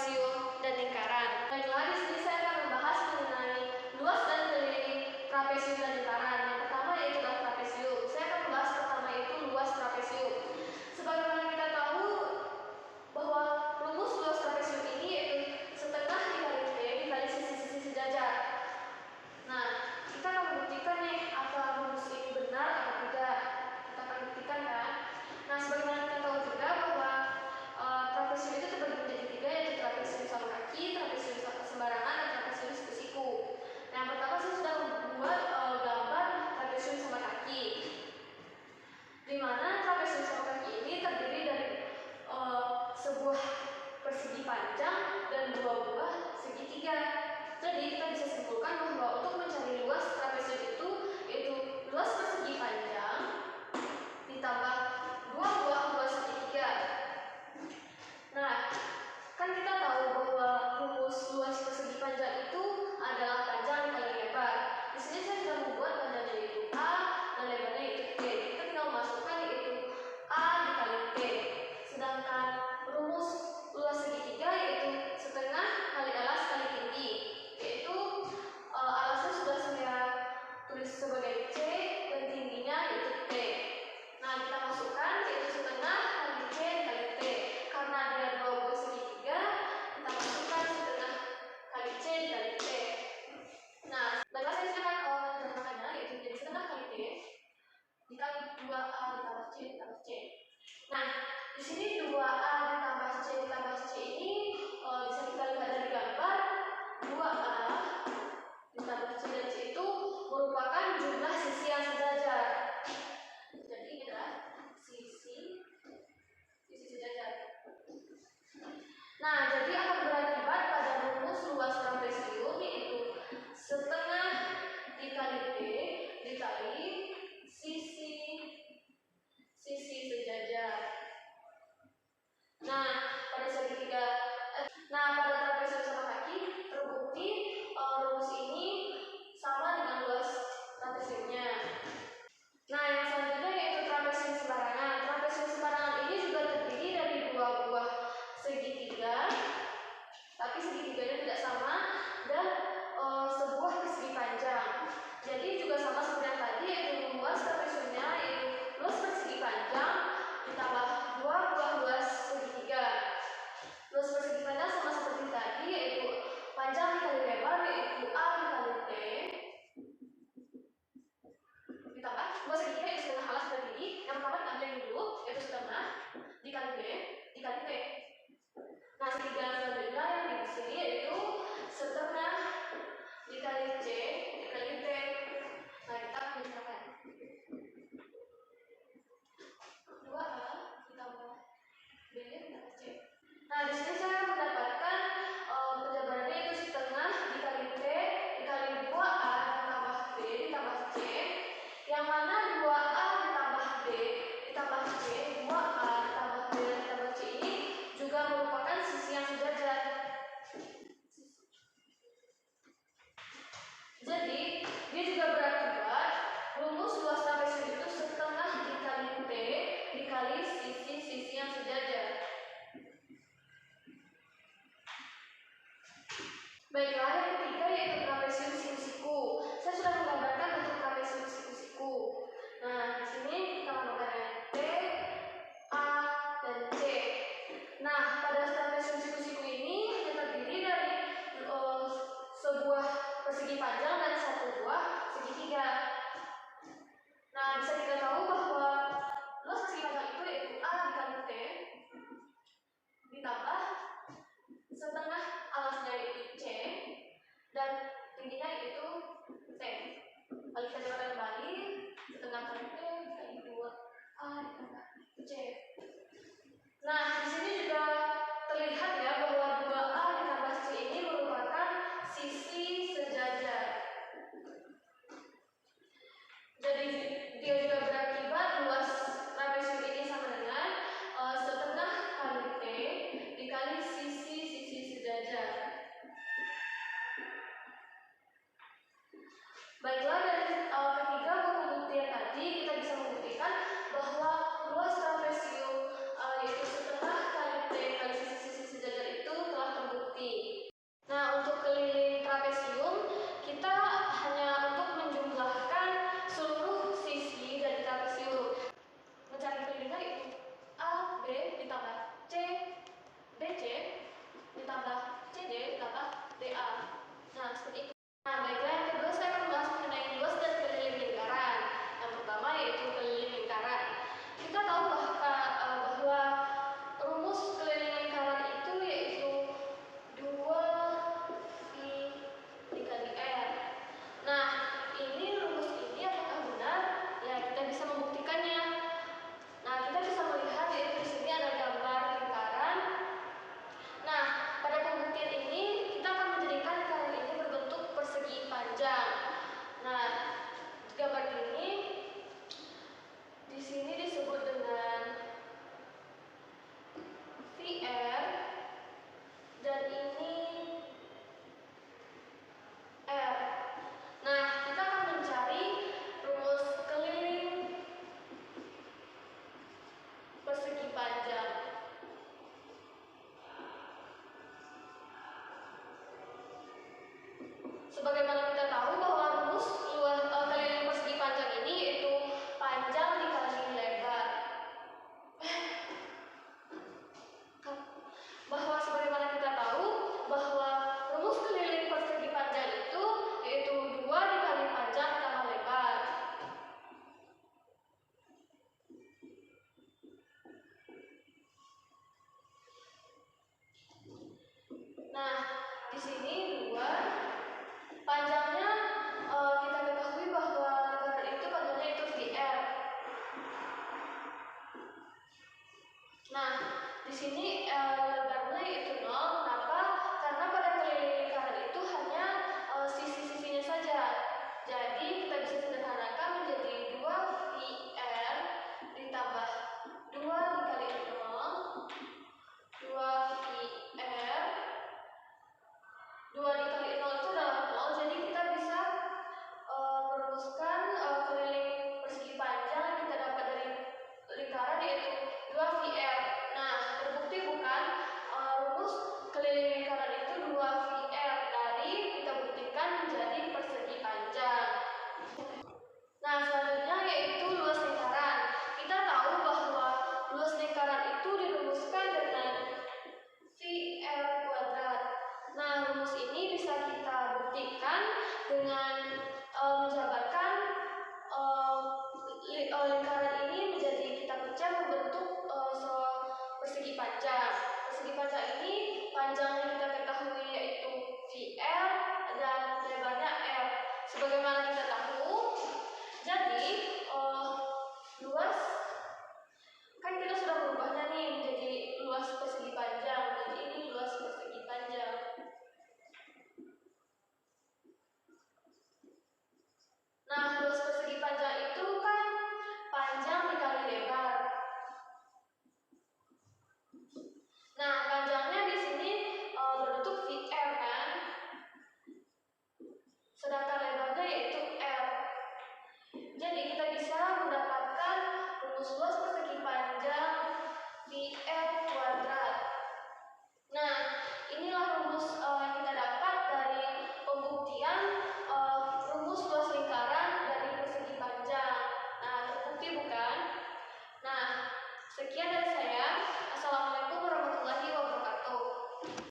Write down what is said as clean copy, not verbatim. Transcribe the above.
trapesium, dan lingkaran. Baiklah, di sini saya akan membahas mengenai luas dan keliling trapesium dan lingkaran. Yang pertama yaitu trapesium. Saya akan membahas pertama itu luas trapesium. Sebagaimana kita tahu bahwa rumus luas trapesium ini yaitu setengah dikali T dikali sisi-sisi sejajar. Nah, kita akan membuktikan nih apa rumus ini benar atau tidak. Kita akan buktikan kan. Nah, sebagaimana kita tahu juga bahwa trapesium itu terbagi menjadi tiga, yaitu trapesium sama kaki, trapesium sembarangan, dan trapesium siku-siku. Nah, yang pertama saya sudah membuat gambar trapesium sama kaki, di mana trapesium sama kaki ini terdiri dari sebuah persegi panjang dan dua buah segitiga. Jadi kita bisa simpulkan bahwa untuk mencari luas trapesium itu yaitu luas persegi panjang ditambah dua buah segitiga. Nah, kan kita tahu bahwa rumus luas persegi panjang itu adalah panjang dikali lebar. Di sini saya sudah membuat panjangnya yaitu A dan lebarnya yaitu T. Kita tinggal masukkan yaitu A dikali T. Sedangkan rumus luas segitiga yaitu setengah kali alas kali tinggi. Yaitu alasnya sudah saya tulis sebagai C dan tingginya yaitu T. Nah, kita masukkan yaitu setengah kali C dikali T. Karena dia dua buah segitiga, kita masukkan setengah kali C dikali T. Nah, baiklah saya silakan menjadikannya yaitu jadi setengah kali T dikali 2A ditambah C ditambah C. Nah, di sini 2A ditambah C ini bisa kita lihat dari gambar. 2A ditambah C dan C itu merupakan jumlah sisi yang sejajar. Jadi ini adalah sisi sejajar. Nah, jadi akan berakibat pada rumus luas trapesium yaitu setengah dikali T dikali sisi sejajar. Nah, pada trapesium sama kaki terbukti rumus ini sama dengan luas trapesiumnya. Nah, yang selanjutnya yaitu trapesium sembarangan. Trapesium sembarangan ini juga terdiri dari dua buah segitiga, tapi segitiganya tidak sama, dan sebuah persegi panjang. Jadi juga sama seperti yang tadi, yaitu luas trapesiumnya yaitu luas persegi panjang ditambah dua buah segitiga. Luas persegi panjang sama seperti tadi, yaitu panjang dikali lebar yaitu A dikali T ditambah dua segitiga yaitu setengah alas kali tinggi. Yang pertama kita ambil dulu yaitu setengah dikali T dikali T. Nah, segitiga selanjutnya yang di sini yaitu setengah dikali C dikali T. Nah, kita mencapai 2A ditambah B ditambah C. Nah, di sini saya mendapatkan penjabarannya yaitu setengah dikali T dikali 2A ditambah B ditambah C, yang mana 2A ditambah B ditambah C, 2A ditambah B ditambah C ini juga merupakan sisi yang sejajar. Jadi, dia juga berakibat rumus luas trapesium itu setengah dikali T dikali sisi-sisi yang sejajar. Baiklah, yang ketiga yaitu trapesium siku-siku. Saya sudah menggambarkan bentuk trapesium siku-siku. Nah, di sini kita menggunakan T, A, dan C. Nah, pada trapesium siku-siku ini terdiri dari sebuah persegi panjang dan satu buah segitiga. Nah, bisa kita tahu bahwa luas persegi panjang itu yaitu A dikali T ditambah setengah alasnya yaitu C dan tingginya yaitu T. Lalu kita jawabkan kembali setengah kali T dikali 2A ditambah C. Nah, di sini juga terlihat ya bahwa 2A ditambah C ini merupakan sisi sejajar. Jadi dia juga berakibat luas trapesium ini sama dengan setengah kali T dikali sisi sejajar. Baiklah, dari ketiga pembuktian tadi kita bisa membuktikan bahwa Di sini 2